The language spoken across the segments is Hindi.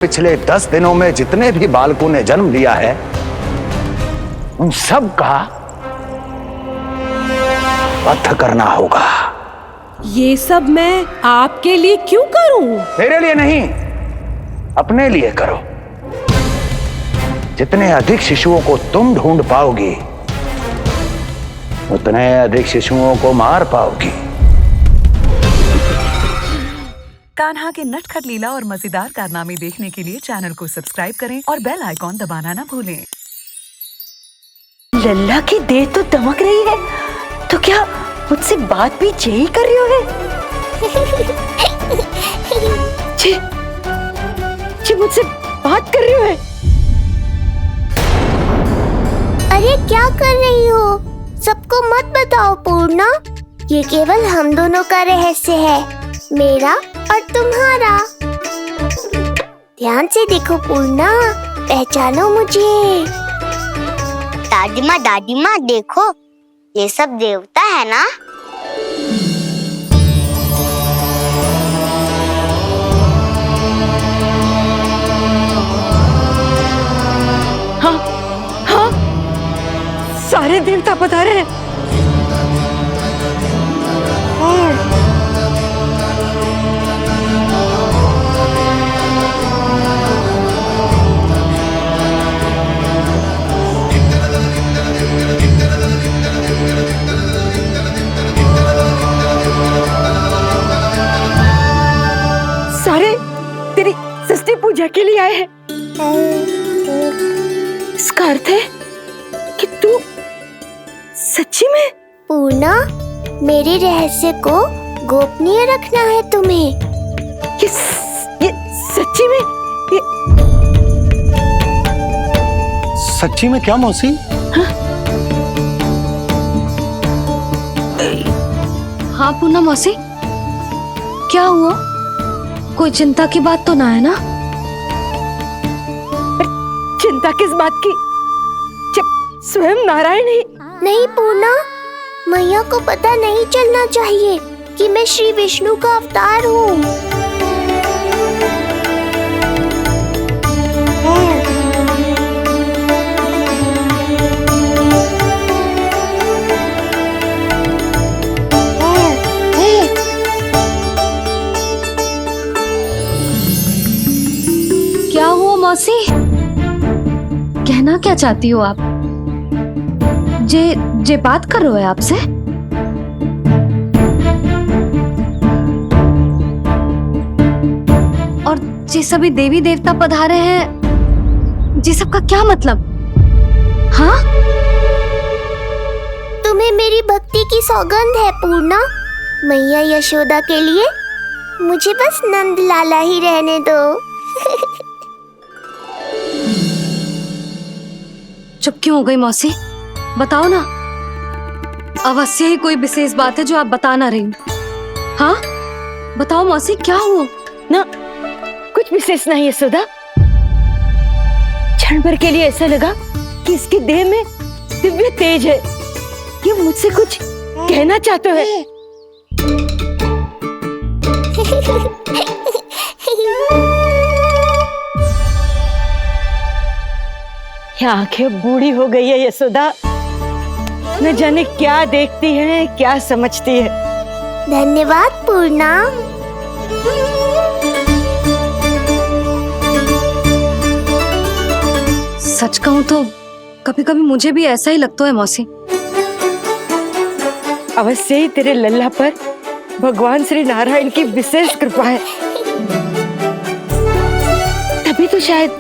पिछले 10 दिनों में जितने भी बालकों ने जन्म लिया है उन सब का वध करना होगा। ये सब मैं आपके लिए क्यों करूं? तेरे लिए नहीं, अपने लिए करो। जितने अधिक शिशुओं को तुम ढूंढ पाओगी उतने अधिक शिशुओं को मार पाओगी। कान्हा के नटखट लीला और मजेदार कारनामे देखने के लिए चैनल को सब्सक्राइब करें और बेल आइकॉन दबाना ना भूलें। लल्ला की देह तो दमक रही है, तो क्या मुझसे बात भी यही कर रही हो? जी मुझसे बात कर रही हो? अरे क्या कर रही हो? सबको मत बताओ पूर्णा, ये केवल हम दोनों का रहस्य है, मेरा और तुम्हारा। ध्यान से देखो पूर्णा, पहचानो मुझे। दादी माँ देखो, ये सब देवता है ना? हाँ हाँ, सारे देवता पधारे हैं। सारे तेरी षष्ठी पूजा के लिए आए हैं। इसका अर्थ है कि तू सच्ची में? पूर्णा, मेरे रहस्य को गोपनीय रखना है तुम्हें। ये सच्ची में? सच्ची में क्या मौसी? हाँ पूनम मौसी, क्या हुआ? कोई चिंता की बात तो ना है ना? चिंता किस बात की, जब स्वयं नारायण ही। नहीं पूर्णा, मैया को पता नहीं चलना चाहिए कि मैं श्री विष्णु का अवतार हूँ। क्या हुआ मौसी? कहना क्या चाहती हो आप? जे बात कर रहे हो आपसे? और जे सभी देवी देवता पधारे हैं, जी सबका क्या मतलब? हाँ? तुम्हें मेरी भक्ति की सौगंध है पूर्णा। मैया यशोदा के लिए मुझे बस नंद लाला ही रहने दो। चुप क्यों हो गई मौसी? बताओ ना, अवश्य ही कोई विशेष बात है जो आप बता ना रही। हाँ बताओ मौसी, क्या हुआ? ना, कुछ विशेष नहीं है सुधा। क्षण भर के लिए ऐसा लगा कि इसकी देह में दिव्य तेज है, ये मुझसे कुछ कहना चाहते हैं। ये आंखें बूढ़ी हो गई है यशोदा, न जाने क्या देखती है, क्या समझती है। धन्यवाद पूर्णा। सच कहूं तो कभी कभी मुझे भी ऐसा ही लगता है मौसी। अवश्य ही तेरे लल्ला पर भगवान श्री नारायण की विशेष कृपा है। तभी तो शायद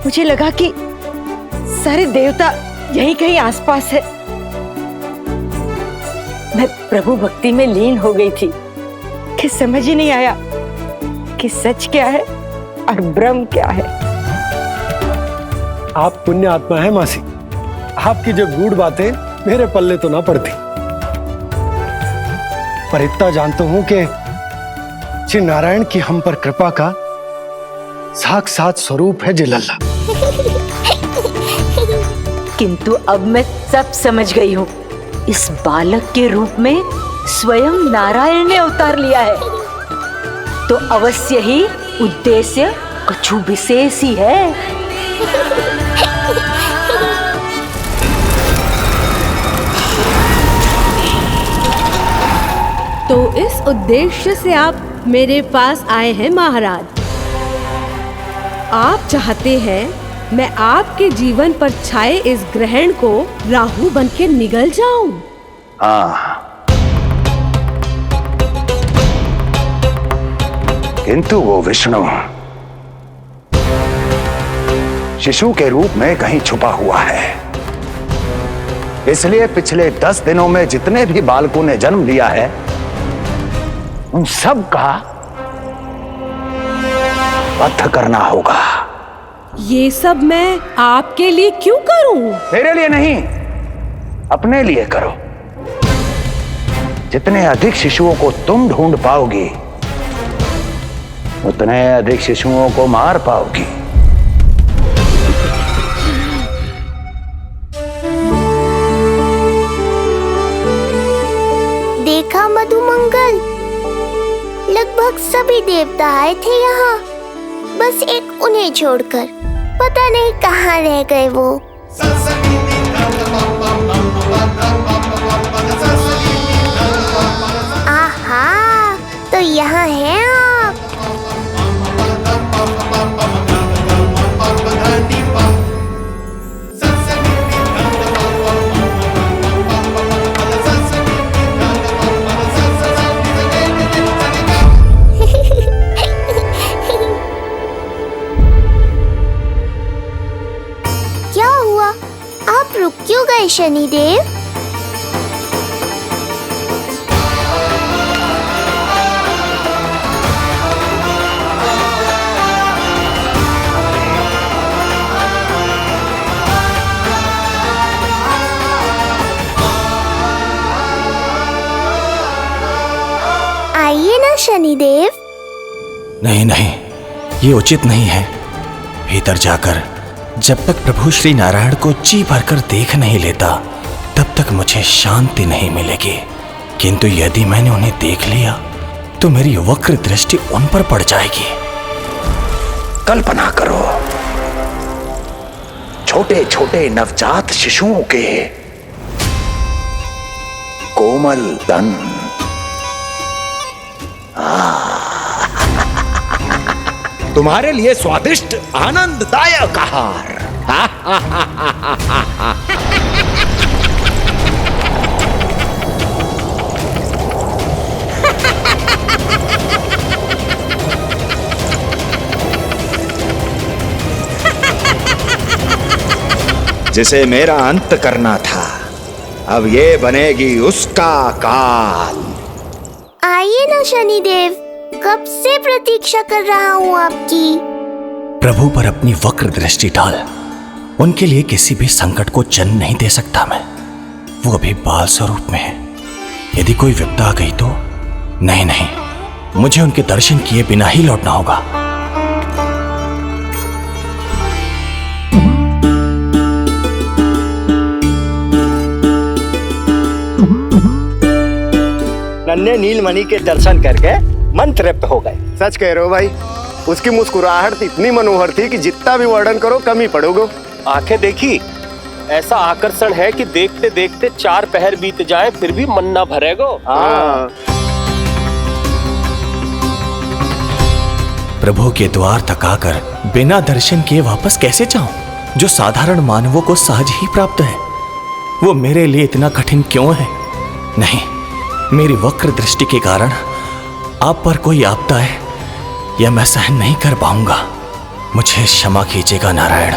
मुझे लगा कि सारे देवता यहीं कहीं आसपास है। मैं प्रभु भक्ति में लीन हो गई थी कि समझ ही नहीं आया कि सच क्या है और भ्रम क्या है। आप पुण्य आत्मा है मासी, आपकी जो गूढ़ बातें मेरे पल्ले तो ना पड़ती, पर इतना जानता हूं कि श्री नारायण की हम पर कृपा का साक्षात स्वरूप है जी लल्ला। किंतु अब मैं सब समझ गई हूँ। इस बालक के रूप में स्वयं नारायण ने अवतार लिया है, तो अवश्य ही उद्देश्य कछु विशेष ही है। तो इस उद्देश्य से आप मेरे पास आए हैं महाराज। आप चाहते हैं मैं आपके जीवन पर छाए इस ग्रहण को राहु बन के निगल जाऊं? हाँ, किंतु वो विष्णु शिशु के रूप में कहीं छुपा हुआ है। इसलिए पिछले 10 दिनों में जितने भी बालकों ने जन्म लिया है उन सब का वध करना होगा। ये सब मैं आपके लिए क्यों करूं? तेरे लिए नहीं, अपने लिए करो। जितने अधिक शिशुओं को तुम ढूंढ पाओगी उतने अधिक शिशुओं को मार पाओगी। देखा मधुमंगल, लगभग सभी देवता आए थे यहाँ, बस एक उन्हें छोड़कर। पता नहीं कहाँ रह गए वो। आहा, तो यहाँ हैं आप। क्या हुआ? आप रुक क्यों गए शनिदेव? आइए ना शनिदेव। नहीं नहीं, ये उचित नहीं है। भीतर जाकर जब तक प्रभु श्री नारायण को जी भरकर देख नहीं लेता तब तक मुझे शांति नहीं मिलेगी। किंतु यदि मैंने उन्हें देख लिया तो मेरी वक्र दृष्टि उन पर पड़ जाएगी। कल्पना करो, छोटे छोटे नवजात शिशुओं के कोमल तन, तुम्हारे लिए स्वादिष्ट आनंददायक आहार। जिसे मेरा अंत करना था, अब ये बनेगी उसका काल। आइए ना शनिदेव, कब से प्रतीक्षा कर रहा हूँ आपकी। प्रभु पर अपनी वक्र दृष्टि डाल। उनके लिए किसी भी संकट को जन्म नहीं दे सकता मैं। वो अभी बाल स्वरूप में है। यदि कोई विपदा आ गई तो नहीं नहीं, मुझे उनके दर्शन किए बिना ही लौटना होगा। नन्हे नीलमणि के दर्शन करके मन तृप्त हो गए। सच कह रहे हो भाई, उसकी मुस्कुराहट इतनी मनोहर थी कि जितना भी वर्णन करो कम ही पड़ोगे। आंखें देखी, ऐसा आकर्षण है कि देखते देखते 4 पहर बीत जाए फिर भी मन ना भरेगो। हाँ। प्रभु के द्वार तक आकर बिना दर्शन किए वापस कैसे जाऊं, जो साधारण मानवों को सहज ही प्राप्त है। वो मेरे लिए इतना कठिन क्यों है? नहीं, मेरी वक्र दृष्टि के कारण आप पर कोई आपदा है या मैं सहन नहीं कर पाऊंगा। मुझे क्षमा कीजिएगा नारायण।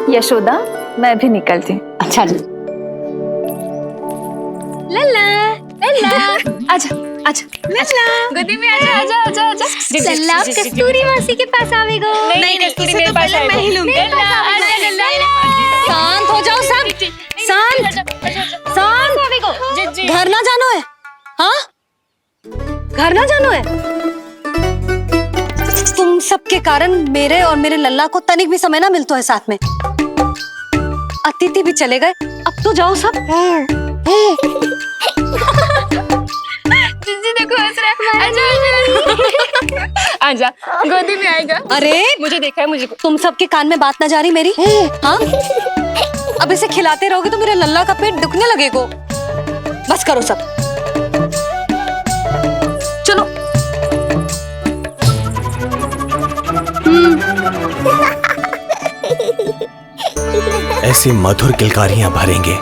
यशोदा, मैं भी निकलती। अच्छा जी। लल्ला लल्ला, आजा आजा लल्ला, गोदी में आजा आजा आजा आजा। लल्ला कस्तूरी मासी के पास आवेगो। नहीं, कस्तूरी मेरे पास आएगा। मैं ही लूंगी। शांत हो जाओ सब, शांत शांत। घर ना जानो है? हाँ, घर ना जानो है? तुम सबके कारण मेरे और मेरे लल्ला को तनिक भी समय ना मिलता है साथ में। अतिथि भी चले गए, अब तो जाओ सब। जिजी देखो हंस रहा है। आजा, गोदी में आएगा। अरे मुझे देखा है, मुझे। तुम सबके कान में बात ना जा रही मेरी? हाँ, अब इसे खिलाते रहोगे तो मेरे लल्ला का पेट दुखने लगेगा। बस करो सब, चलो। ऐसी मधुर किलकारियां भरेंगे,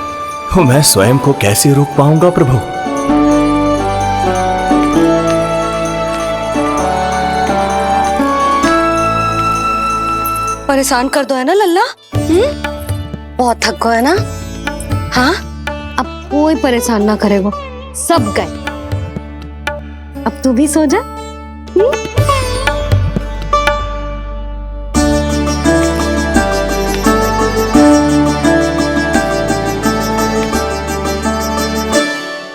मैं स्वयं को कैसे रोक पाऊंगा प्रभु? परेशान कर दो है ना लल्ला? बहुत थक गए ना? हाँ, अब कोई परेशान ना करेगा, सब गए। अब तू भी सो जा।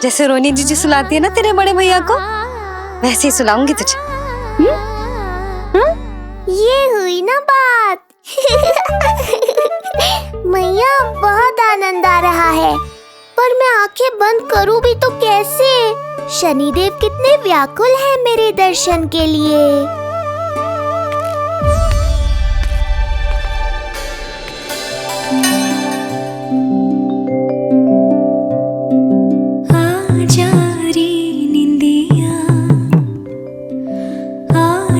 जैसे रोनी जीजी सुलाती है ना तेरे बड़े भैया को, वैसे ही सुलाऊंगी तुझे। ये हुई ना बात। मैया, बहुत आनंद आ रहा है, पर मैं आंखें बंद करूं भी तो कैसे? शनिदेव कितने व्याकुल हैं मेरे दर्शन के लिए।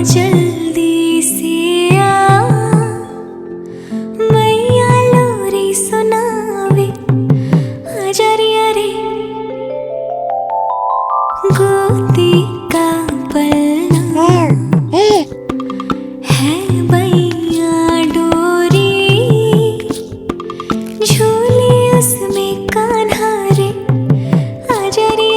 जल्दी से आ, मैया लोरी सुनावे, आजा रे गोदी का पलना है मैया डोरी, झूले उसमें कान्हा रे, आजा रे।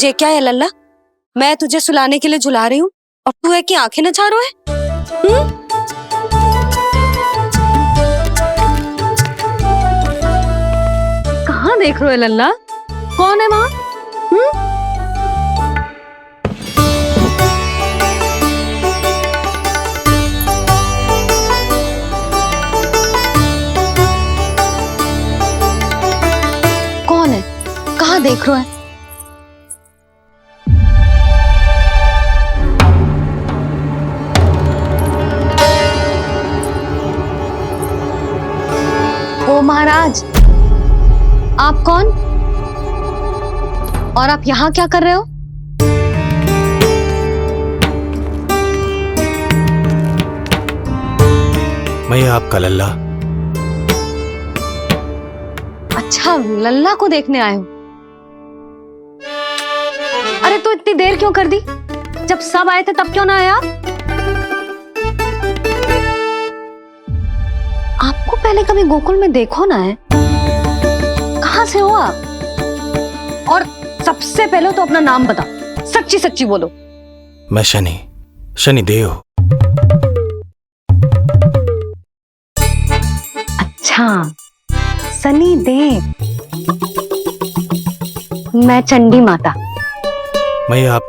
ये क्या है लल्ला? मैं तुझे सुलाने के लिए झुला रही हूँ और तू है कि आंखें नचा रहा है? कहाँ देख रहे हो लल्ला? कौन है वहाँ? कौन है? कहाँ देख रहे हो? ओ महाराज, आप कौन और आप यहाँ क्या कर रहे हो? मैं आपका लल्ला। अच्छा, लल्ला को देखने आए हो? अरे तो इतनी देर क्यों कर दी? जब सब आए थे तब क्यों ना आया? आपको पहले कभी गोकुल में देखो ना है? कहाँ से हो आप? और सबसे पहले तो अपना नाम बता, सच्ची सच्ची बोलो। मैं शनिदेव। अच्छा, शनिदेव। मैं चंडी माता। मैं आप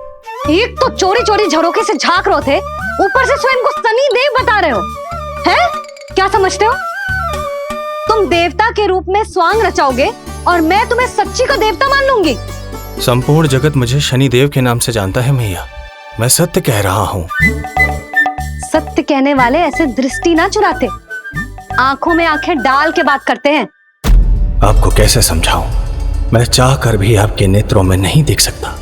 एक तो चोरी चोरी झरोखे से झांक रहे थे, ऊपर से स्वयं को शनिदेव बता रहे हो, हैं? क्या समझते हो? तुम देवता के रूप में स्वांग रचाओगे और मैं तुम्हें सच्ची का देवता मान लूंगी। संपूर्ण जगत मुझे शनिदेव के नाम से जानता है मैया। मैं सत्य कह रहा हूँ। सत्य कहने वाले ऐसे दृष्टि ना चुराते, आंखों में आंखें डाल के बात करते हैं। आपको कैसे समझाऊं? मैं चाह कर भी आपके नेत्रों में नहीं देख सकता।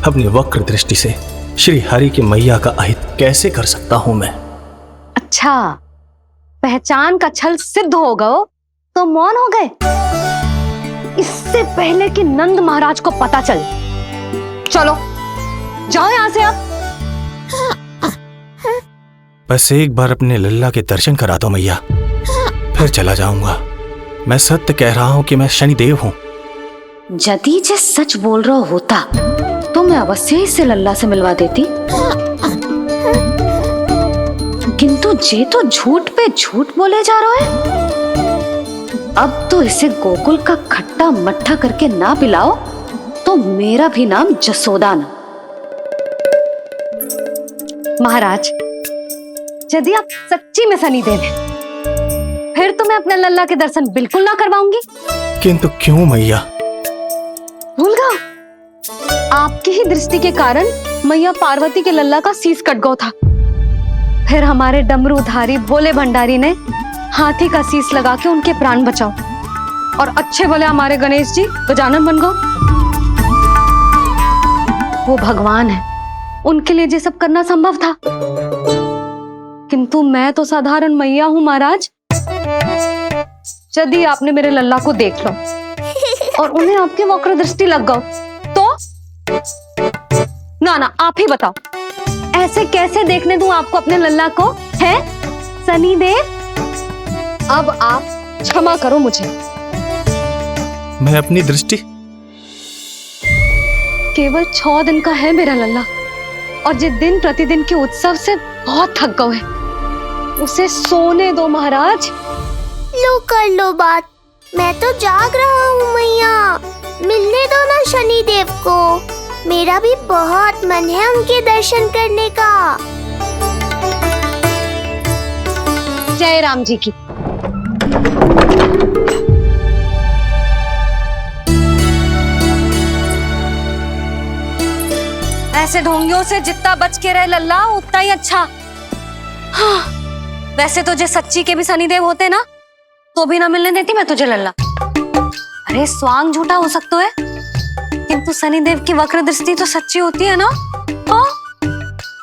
अपनी वक्र दृष्टि से श्री हरि की मैया का अहित कैसे कर सकता हूं मैं? अच्छा, पहचान का छल सिद्ध हो गया तो मौन हो गए? इससे पहले कि नंद महाराज को पता चले। चलो जाओ यहां से आप। बस एक बार अपने लल्ला के दर्शन करा दो मैया, फिर चला जाऊंगा। मैं सत्य कह रहा हूं कि मैं शनिदेव हूं। यदि जे सच बोल रहा होता तो मैं अवश्य इसे लल्ला से मिलवा देती, किंतु जे तो झूठ पे झूठ बोले जा रहा है। अब तो इसे गोकुल का खट्टा मट्ठा करके ना पिलाओ तो मेरा भी नाम जसोदा ना। महाराज, यदि आप सच्ची में शनिदेव हैं, फिर तो मैं अपने लल्ला के दर्शन बिल्कुल ना करवाऊंगी। किंतु क्यों मैया? भूल गए? आपकी ही दृष्टि के कारण मैया पार्वती के लल्ला का शीश कट गया था। फिर हमारे डमरूधारी भोले भंडारी ने हाथी का शीश लगा के उनके प्राण बचाओ, और अच्छे भले हमारे गणेश जी गजानन बन गए। वो भगवान है, उनके लिए ये सब करना संभव था, किंतु मैं तो साधारण मैया हूं महाराज। यदि आपने मेरे लल्ला को देख लो और उन्हें आपकी वक्र दृष्टि लग गई तो ना आप ही बताओ, ऐसे कैसे देखने दूं आपको अपने लल्ला को? है शनिदेव, अब आप क्षमा करो मुझे। मैं अपनी दृष्टि केवल 6 दिन का है मेरा लल्ला, और जिस दिन प्रतिदिन के उत्सव से बहुत थक गए, उसे सोने दो महाराज। लो कर लो बात, मैं तो जाग रहा हूँ मैया। मिलने दो ना शनिदेव को, मेरा भी बहुत मन है उनके दर्शन करने का। जय राम जी की। ऐसे ढोंगियों से जितना बच के रहे लल्ला उतना ही अच्छा। हाँ, वैसे तो जे सच्ची के भी शनिदेव होते ना तो भी ना मिलने देती मैं तुझे लल्ला। अरे स्वांग झूठा हो सकता है, किंतु शनिदेव की वक्र दृष्टि तो सच्ची होती है ना।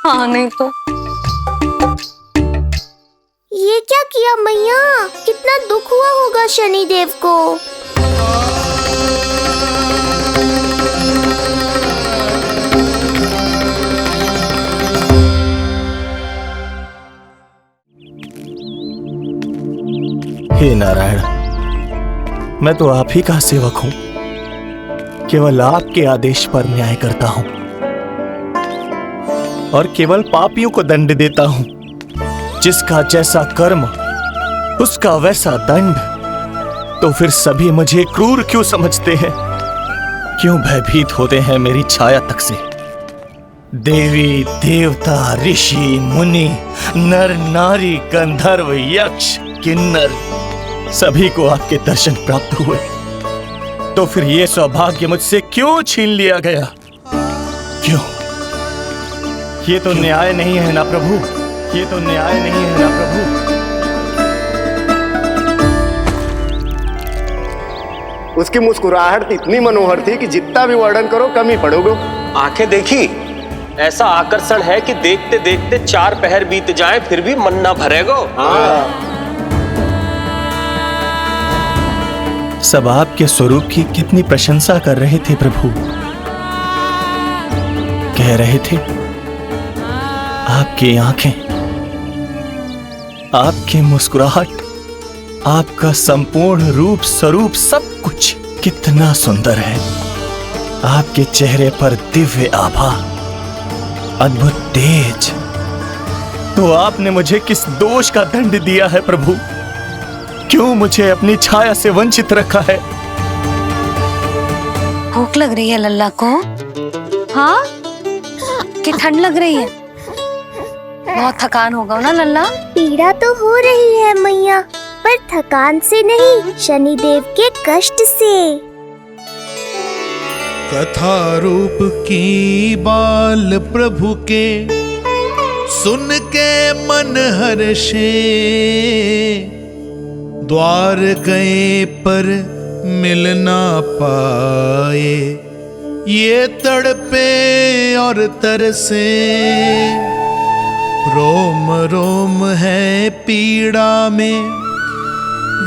हाँ नहीं तो। ये क्या किया मैया, कितना दुख हुआ होगा शनिदेव को। हे नारायण, मैं तो आप ही का सेवक हूं, केवल आपके आदेश पर न्याय करता हूं और केवल पापियों को दंड देता हूं। जिसका जैसा कर्म उसका वैसा दंड। तो फिर सभी मुझे क्रूर क्यों समझते हैं? क्यों भयभीत होते हैं मेरी छाया तक से? देवी देवता ऋषि मुनि नर नारी गंधर्व यक्ष किन्नर सभी को आपके दर्शन प्राप्त हुए, तो फिर ये सौभाग्य मुझसे क्यों छीन लिया गया? क्यों? ये तो न्याय नहीं है ना प्रभु, ये तो न्याय नहीं है ना प्रभु। उसकी मुस्कुराहट इतनी मनोहर थी कि जितना भी वर्णन करो कम ही पड़ोगे। आंखें देखी, ऐसा आकर्षण है कि देखते देखते 4 पहर बीत जाए फिर भी मन ना भरेगो। सब आपके स्वरूप की कितनी प्रशंसा कर रहे थे प्रभु। कह रहे थे आपकी आंखें, आपकी मुस्कुराहट, आपका संपूर्ण रूप स्वरूप सब कुछ कितना सुंदर है। आपके चेहरे पर दिव्य आभा, अद्भुत तेज। तो आपने मुझे किस दोष का दंड दिया है प्रभु? क्यों मुझे अपनी छाया से वंचित रखा है? भूख लग रही है लल्ला को? हाँ, कि ठंड लग रही है? बहुत थकान होगा ना लल्ला? पीड़ा तो हो रही है मैया, पर थकान से नहीं, शनिदेव के कष्ट से। कथा रूप की बाल प्रभु के सुन के मन हर्षे, द्वार गए पर मिल ना पाए, ये तड़पे और तरसे। रोम रोम है पीड़ा में,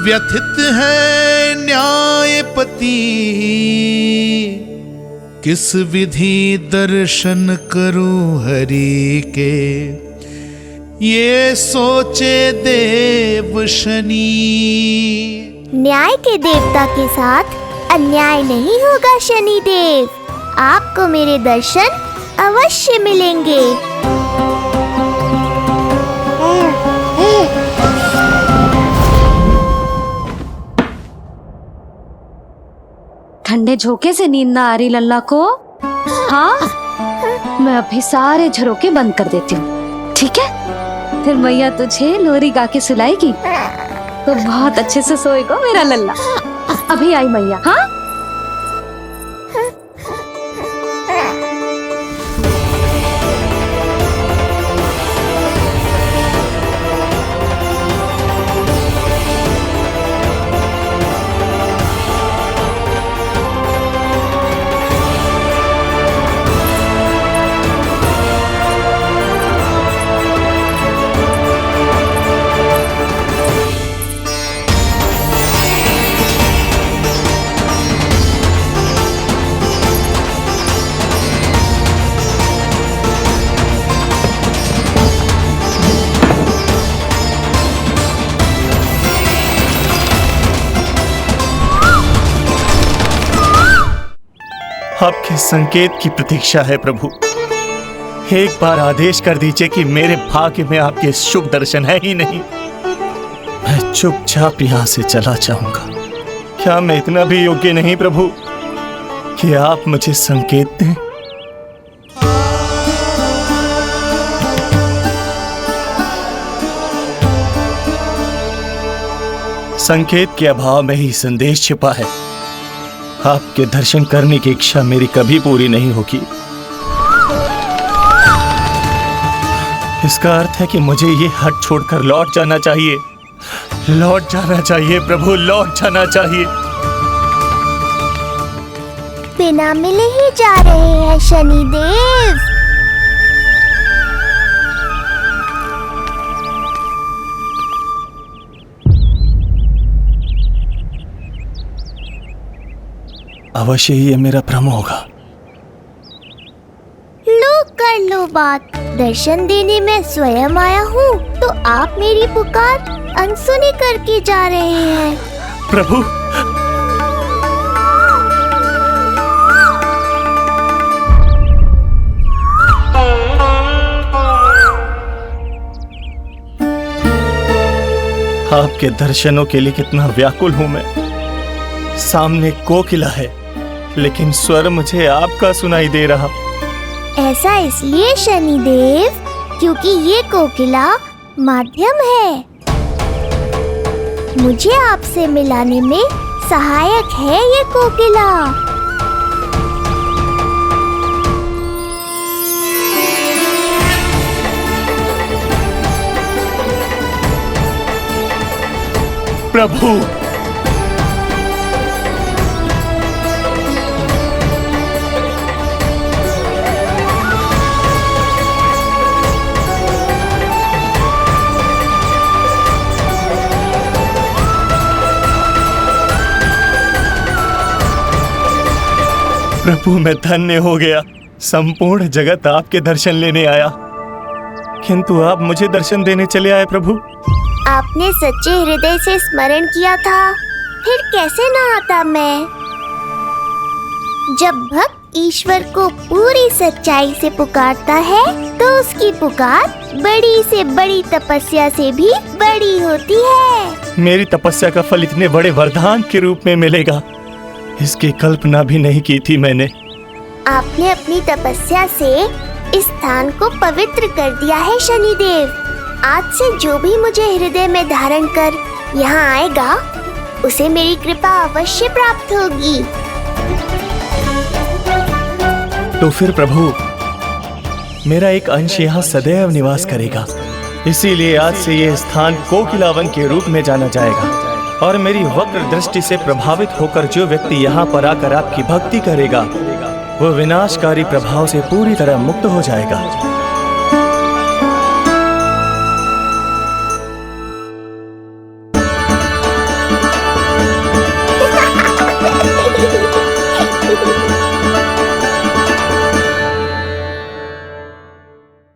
व्यथित है न्यायपति। किस विधि दर्शन करूं हरि के, ये सोचे देव शनि। न्याय के देवता के साथ अन्याय नहीं होगा शनिदेव। आपको मेरे दर्शन अवश्य मिलेंगे। ठंडे झोंके से नींद ना आ रही लल्ला को? हाँ, मैं अभी सारे झरोके बंद कर देती हूँ, ठीक है? फिर मैया तुझे लोरी गा के सुलाएगी तो बहुत अच्छे से सोएगा मेरा लल्ला। अभी आई मैया। हाँ आपके संकेत की प्रतीक्षा है प्रभु। एक बार आदेश कर दीजिए कि मेरे भाग्य में आपके शुभ दर्शन है ही नहीं, मैं चुपचाप यहां से चला जाऊंगा। क्या मैं इतना भी योग्य नहीं प्रभु कि आप मुझे संकेत दें? संकेत के अभाव में ही संदेश छिपा है। आपके दर्शन करने की इच्छा मेरी कभी पूरी नहीं होगी। इसका अर्थ है कि मुझे ये हट छोड़कर लौट जाना चाहिए। लौट जाना चाहिए प्रभु, लौट जाना चाहिए। बिना मिले ही जा रहे हैं शनिदेव। अवश्य ही ये मेरा भ्रम होगा। लो कर लो बात, दर्शन देने मैं स्वयं आया हूँ तो आप मेरी पुकार अनसुनी करके जा रहे हैं। प्रभु आपके दर्शनों के लिए कितना व्याकुल हूं मैं। सामने कोकिला है लेकिन स्वर मुझे आपका सुनाई दे रहा। ऐसा इसलिए शनिदेव क्योंकि ये कोकिला माध्यम है, मुझे आपसे मिलाने में सहायक है ये कोकिला। प्रभु प्रभु मैं धन्य हो गया। संपूर्ण जगत आपके दर्शन लेने आया, किंतु आप मुझे दर्शन देने चले आए प्रभु। आपने सच्चे हृदय से स्मरण किया था, फिर कैसे न आता मैं। जब भक्त ईश्वर को पूरी सच्चाई से पुकारता है तो उसकी पुकार बड़ी से बड़ी तपस्या से भी बड़ी होती है। मेरी तपस्या का फल इतने बड़े वरदान के रूप में मिलेगा, इसकी कल्पना भी नहीं की थी मैंने। आपने अपनी तपस्या से इस स्थान को पवित्र कर दिया है शनिदेव। आज से जो भी मुझे हृदय में धारण कर यहाँ आएगा उसे मेरी कृपा अवश्य प्राप्त होगी। तो फिर प्रभु मेरा एक अंश यहाँ सदैव निवास करेगा, इसीलिए आज से यह स्थान कोकिलावन के रूप में जाना जाएगा। और मेरी वक्र दृष्टि से प्रभावित होकर जो व्यक्ति यहाँ पर आकर आपकी भक्ति करेगा वो विनाशकारी प्रभाव से पूरी तरह मुक्त हो जाएगा।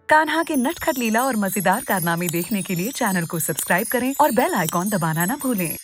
कान्हा के नटखट लीला और मजेदार कारनामे देखने के लिए चैनल को सब्सक्राइब करें और बेल आइकॉन दबाना ना भूलें।